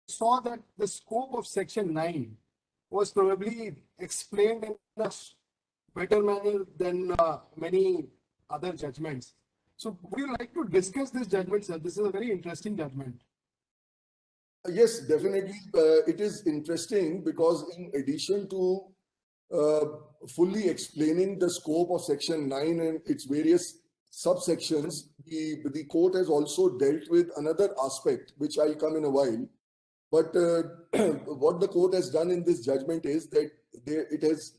saw that the scope of Section 9 was probably explained in a better manner than many other judgments. So would you like to discuss this judgment, sir? This is a very interesting judgment. Yes, definitely. It is interesting because in addition to fully explaining the scope of Section 9 and its various subsections, the court has also dealt with another aspect, which I'll come in a while. But what the court has done in this judgment is that it has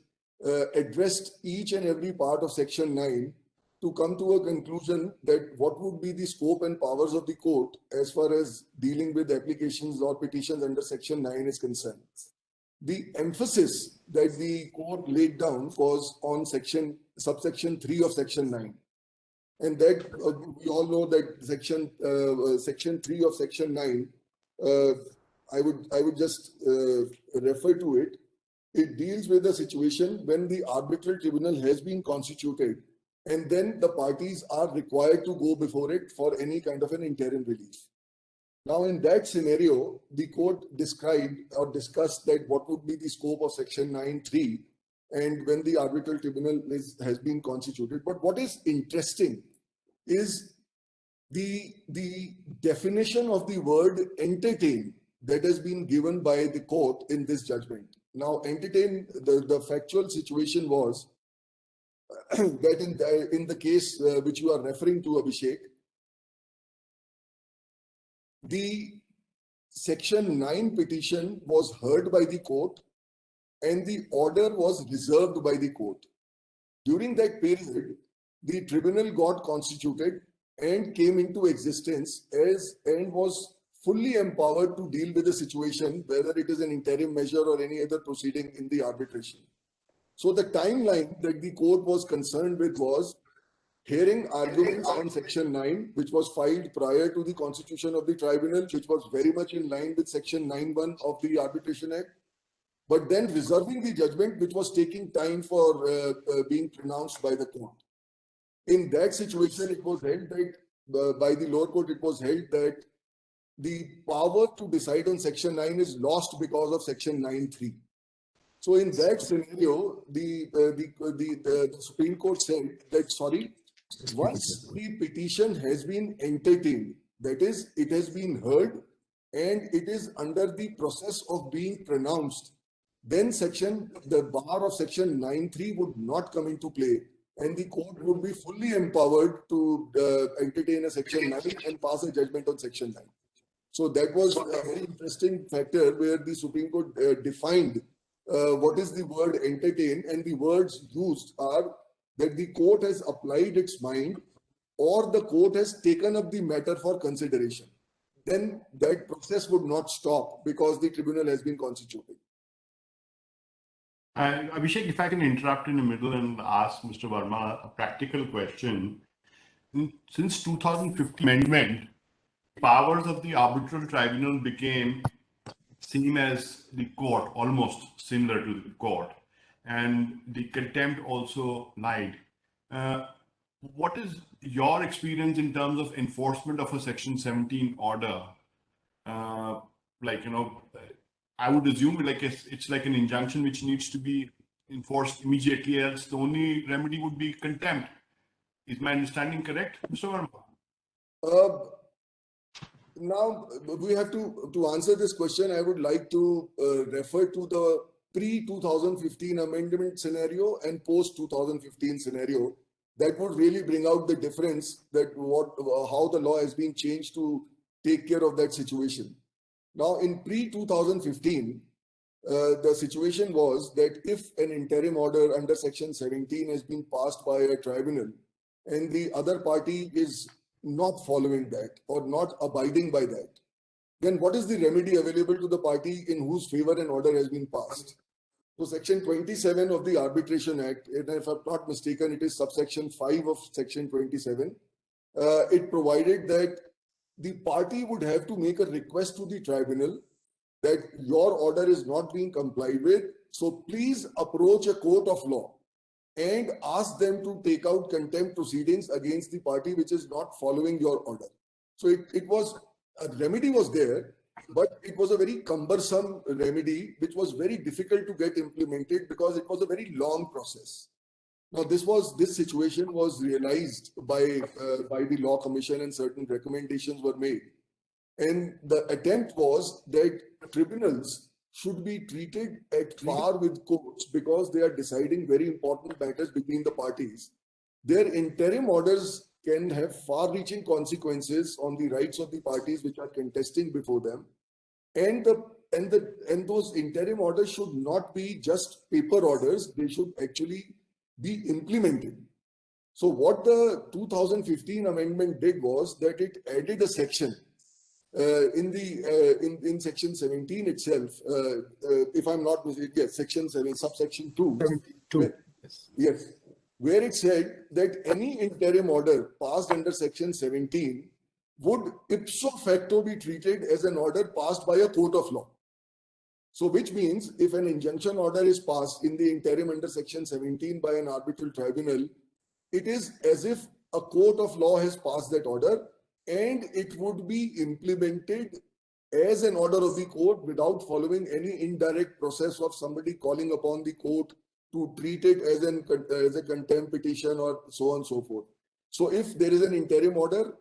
addressed each and every part of Section 9 to come to a conclusion that what would be the scope and powers of the court as far as dealing with applications or petitions under Section 9 is concerned. The emphasis that the court laid down was on subsection 3 of Section 9. And that we all know that section 3 of Section 9, I would just refer to it. It deals with a situation when the arbitral tribunal has been constituted and then the parties are required to go before it for any kind of an interim relief. Now, in that scenario, the court described or discussed that what would be the scope of Section 9(3) and when the arbitral tribunal has been constituted. But what is interesting is the definition of the word entertain that has been given by the court in this judgment. Now, entertain, the factual situation was that in the case which you are referring to, Abhishek, the Section 9 petition was heard by the court and the order was reserved by the court. During that period, the tribunal got constituted and came into existence and was fully empowered to deal with the situation, whether it is an interim measure or any other proceeding in the arbitration. So the timeline that the court was concerned with was hearing arguments on Section 9, which was filed prior to the constitution of the tribunal, which was very much in line with Section 9(1) of the Arbitration Act, but then reserving the judgment, which was taking time for being pronounced by the court. In that situation, it was held that by the lower court, it was held that the power to decide on Section 9 is lost because of Section 9(3). So in that scenario, the Supreme Court said that, sorry, once the petition has been entertained, that is, it has been heard and it is under the process of being pronounced, then the bar of Section 9(3) would not come into play and the court would be fully empowered to entertain a Section 9 and pass a judgment on Section 9. So that was a very interesting factor where the Supreme Court defined what is the word entertain, and the words used are that the court has applied its mind or the court has taken up the matter for consideration. Then that process would not stop because the tribunal has been constituted. And Abhishek, if I can interrupt in the middle and ask Mr. Verma a practical question. Since 2015 amendment, powers of the arbitral tribunal became same as the court, almost similar to the court, and the contempt also lied. What is your experience in terms of enforcement of a Section 17 order? I would assume it's like an injunction which needs to be enforced immediately, else the only remedy would be contempt. Is my understanding correct, Mr. Verma? Now, we have to answer this question. I would like to refer to the pre-2015 amendment scenario and post-2015 scenario. That would really bring out the difference that how the law has been changed to take care of that situation. Now, in pre-2015, the situation was that if an interim order under Section 17 has been passed by a tribunal and the other party is not following that or not abiding by that, then what is the remedy available to the party in whose favor an order has been passed? So Section 27 of the Arbitration Act, and if I'm not mistaken, it is subsection 5 of Section 27, it provided that the party would have to make a request to the tribunal that your order is not being complied with, so please approach a court of law and ask them to take out contempt proceedings against the party which is not following your order. So it was, a remedy was there, but it was a very cumbersome remedy, which was very difficult to get implemented because it was a very long process. Now, this situation was realized by the Law Commission, and certain recommendations were made. And the attempt was that tribunals should be treated at par with courts because they are deciding very important matters between the parties. Their interim orders can have far-reaching consequences on the rights of the parties which are contesting before them. And those interim orders should not be just paper orders, they should actually be implemented. So what the 2015 amendment did was that it added a section in section 17 itself, if I'm not mistaken, yes, section 7, subsection 2. 72. Yes, where it said that any interim order passed under section 17 would ipso facto be treated as an order passed by a court of law. So which means if an injunction order is passed in the interim under section 17 by an arbitral tribunal, it is as if a court of law has passed that order, and it would be implemented as an order of the court without following any indirect process of somebody calling upon the court to treat it as a contempt petition or so on and so forth. So if there is an interim order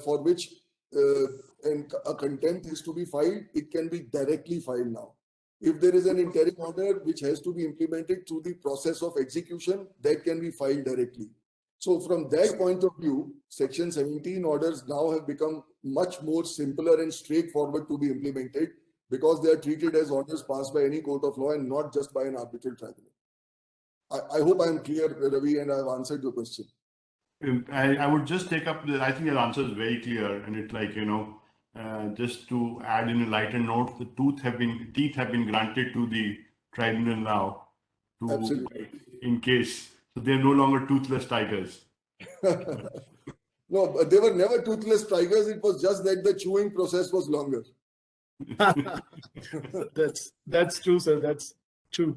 for which a contempt is to be filed, it can be directly filed now. If there is an interim order which has to be implemented through the process of execution, that can be filed directly. So from that point of view, section 17 orders now have become much more simpler and straightforward to be implemented because they are treated as orders passed by any court of law and not just by an arbitral tribunal. I hope I'm clear, Ravi, and I've answered your question. I would just take up I think your answer is very clear, and it's like, just to add in a lighter note, the teeth have been granted to the tribunal now, Absolutely. in case, so they're no longer toothless tigers. No, but they were never toothless tigers. It was just that the chewing process was longer. That's true, sir. That's true.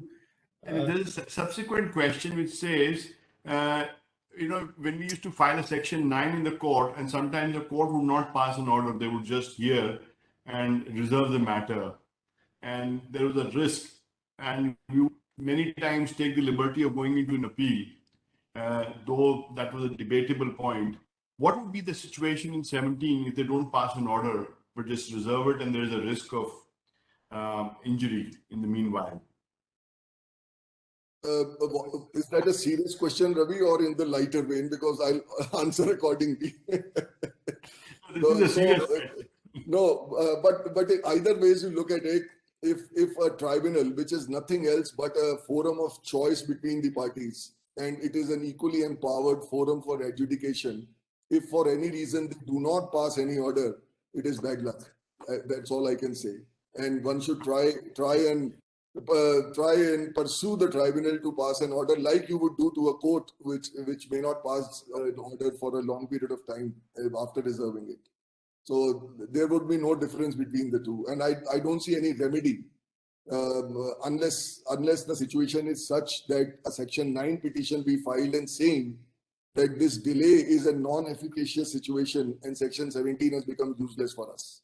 And there's a subsequent question which says, when we used to file a section 9 in the court, and sometimes the court would not pass an order, they would just hear and reserve the matter. And there was a risk, and you many times take the liberty of going into an appeal, though that was a debatable point. What would be the situation in 17 if they don't pass an order, but just reserve it and there is a risk of injury in the meanwhile? Is that a serious question, Ravi, or in the lighter vein? Because I'll answer accordingly. This is a serious question. No, but either ways you look at it, if a tribunal, which is nothing else but a forum of choice between the parties, and it is an equally empowered forum for adjudication, if for any reason they do not pass any order, it is bad luck. That's all I can say. And one should try and pursue the tribunal to pass an order like you would do to a court which may not pass an order for a long period of time after reserving it. So there would be no difference between the two, and I don't see any remedy unless the situation is such that a section 9 petition be filed and saying that this delay is a non-efficacious situation and section 17 has become useless for us.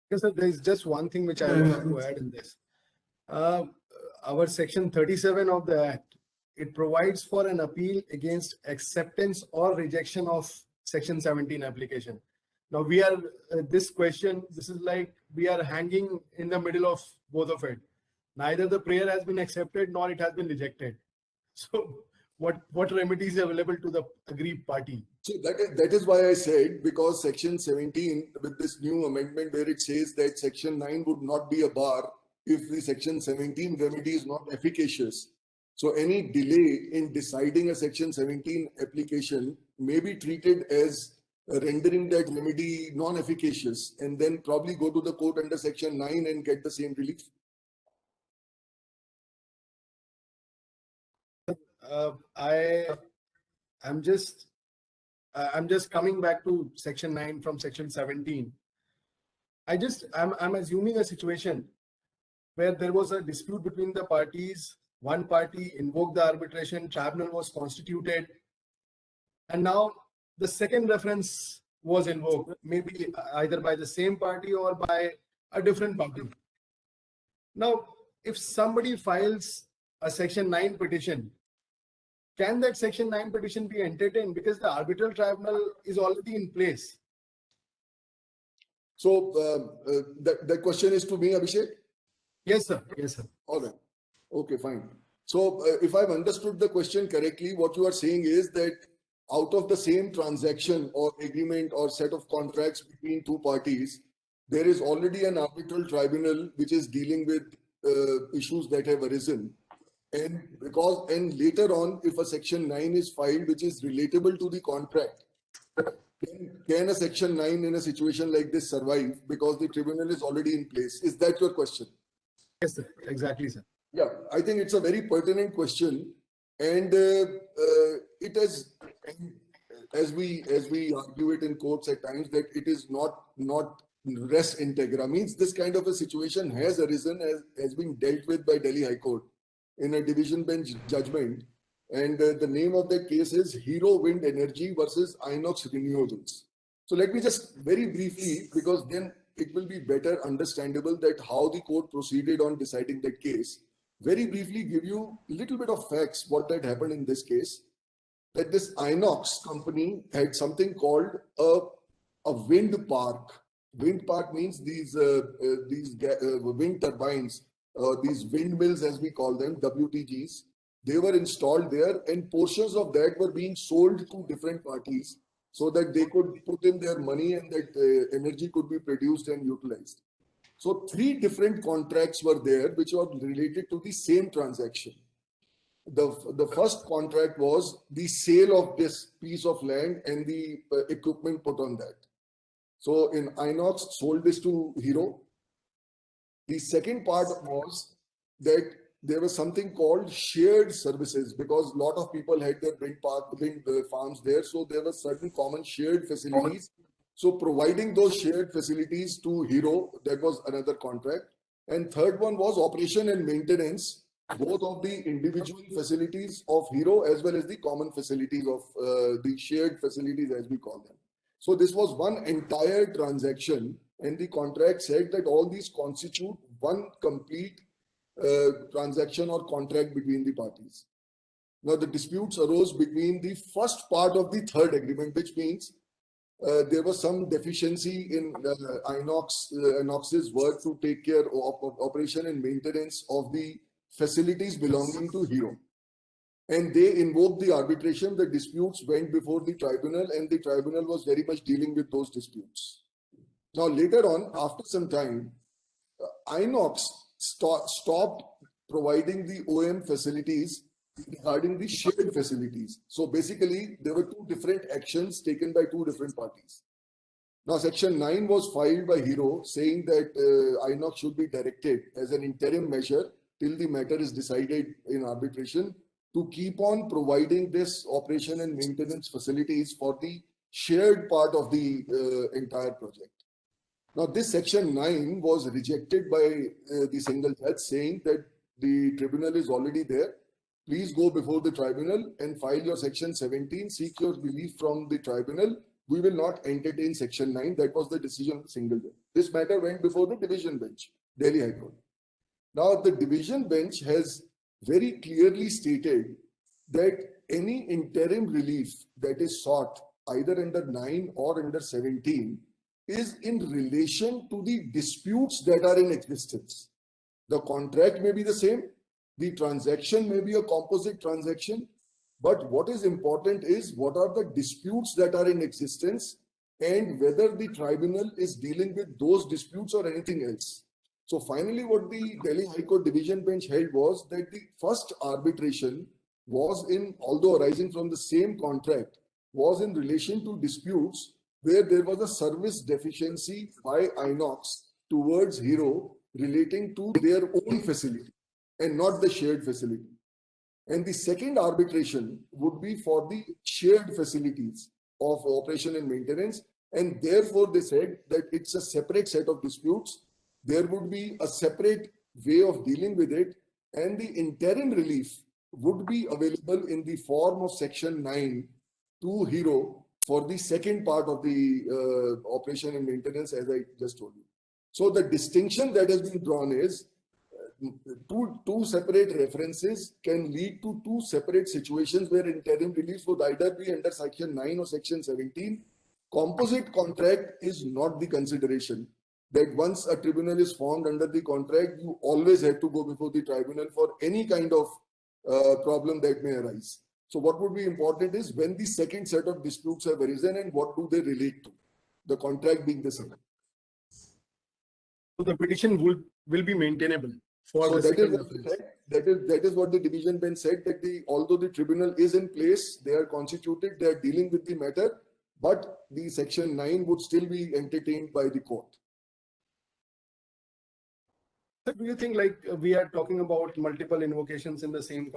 Yes, sir, there is just one thing which I want to add in this. Our section 37 of the Act, it provides for an appeal against acceptance or rejection of section 17 application. Now we are, this is like we are hanging in the middle of both of it. Neither the prayer has been accepted nor it has been rejected. So what remedies are available to the aggrieved party? So that is why I said, because section 17 with this new amendment where it says that section 9 would not be a bar if the section 17 remedy is not efficacious. So any delay in deciding a section 17 application may be treated as rendering that remedy non-efficacious, and then probably go to the court under section 9 and get the same relief. I'm just coming back to section 9 from section 17. I'm assuming a situation where there was a dispute between the parties. One party invoked the arbitration, tribunal was constituted, and now the second reference was invoked, maybe either by the same party or by a different party. Now, if somebody files a Section 9 petition, can that Section 9 petition be entertained because the arbitral tribunal is already in place? So that question is to me, Abhishek? Yes, sir. Yes, sir. All right. Okay, fine. So if I've understood the question correctly, what you are saying is that out of the same transaction or agreement or set of contracts between two parties, there is already an arbitral tribunal which is dealing with issues that have arisen. And later on, if a Section 9 is filed which is relatable to the contract, can a Section 9 in a situation like this survive because the tribunal is already in place? Is that your question? Yes, sir. Exactly, sir. Yeah, I think it's a very pertinent question, and it has, as we argue it in courts at times, that it is not res integra, means this kind of a situation has arisen, has been dealt with by Delhi High Court in a division bench judgment, and the name of that case is Hero Wind Energy versus Inox Renewables. So let me just very briefly, because then it will be better understandable that how the court proceeded on deciding that case, very briefly give you a little bit of facts what had happened in this case. That this Inox company had something called a wind park. Wind park means these wind turbines, these windmills as we call them, WTGs. They were installed there, and portions of that were being sold to different parties so that they could put in their money and that energy could be produced and utilized. So 3 different contracts were there which were related to the same transaction. The first contract was the sale of this piece of land and the equipment put on that. So in Inox sold this to Hero. The second part was that there was something called shared services because a lot of people had their wind farms there. So there were certain common shared facilities. So providing those shared facilities to Hero, that was another contract. And third one was operation and maintenance, both of the individual facilities of Hero as well as the common facilities of the shared facilities as we call them. So this was one entire transaction, and the contract said that all these constitute one complete transaction or contract between the parties. Now the disputes arose between the first part of the third agreement, which means there was some deficiency in Inox's work to take care of operation and maintenance of the facilities belonging to Hero. And they invoked the arbitration. The disputes went before the tribunal, and the tribunal was very much dealing with those disputes. Now, later on, after some time, Inox stopped providing the OM facilities regarding the shared facilities. So basically, there were 2 different actions taken by 2 different parties. Now, Section 9 was filed by Hero saying that Inox should be directed as an interim measure till the matter is decided in arbitration to keep on providing this operation and maintenance facilities for the shared part of the entire project. Now, this Section 9 was rejected by the single judge saying that the tribunal is already there. Please go before the tribunal and file your Section 17, seek your relief from the tribunal. We will not entertain Section 9. That was the decision of the single judge. This matter went before the division bench, Delhi High Court. Now, the division bench has very clearly stated that any interim relief that is sought either under 9 or under 17 is in relation to the disputes that are in existence. The contract may be the same, the transaction may be a composite transaction, but what is important is what are the disputes that are in existence and whether the tribunal is dealing with those disputes or anything else. So finally, what the Delhi High Court division bench held was that the first arbitration was although arising from the same contract, was in relation to disputes where there was a service deficiency by Inox towards Hero relating to their own facility and not the shared facility. And the second arbitration would be for the shared facilities of operation and maintenance. And therefore, they said that it's a separate set of disputes. There would be a separate way of dealing with it, and the interim relief would be available in the form of Section 9 to Hero for the second part of the operation and maintenance, as I just told you. So the distinction that has been drawn is two separate references can lead to two separate situations where interim release would either be under section 9 or section 17. Composite contract is not the consideration. That once a tribunal is formed under the contract, you always have to go before the tribunal for any kind of problem that may arise. So what would be important is when the second set of disputes have arisen and what do they relate to, the contract being the same. So the petition will be maintainable for So the that is second what they reference. said. That is what the division bench said, that although the tribunal is in place, they are constituted, they are dealing with the matter, but the section 9 would still be entertained by the court. So do you think like we are talking about multiple invocations in the same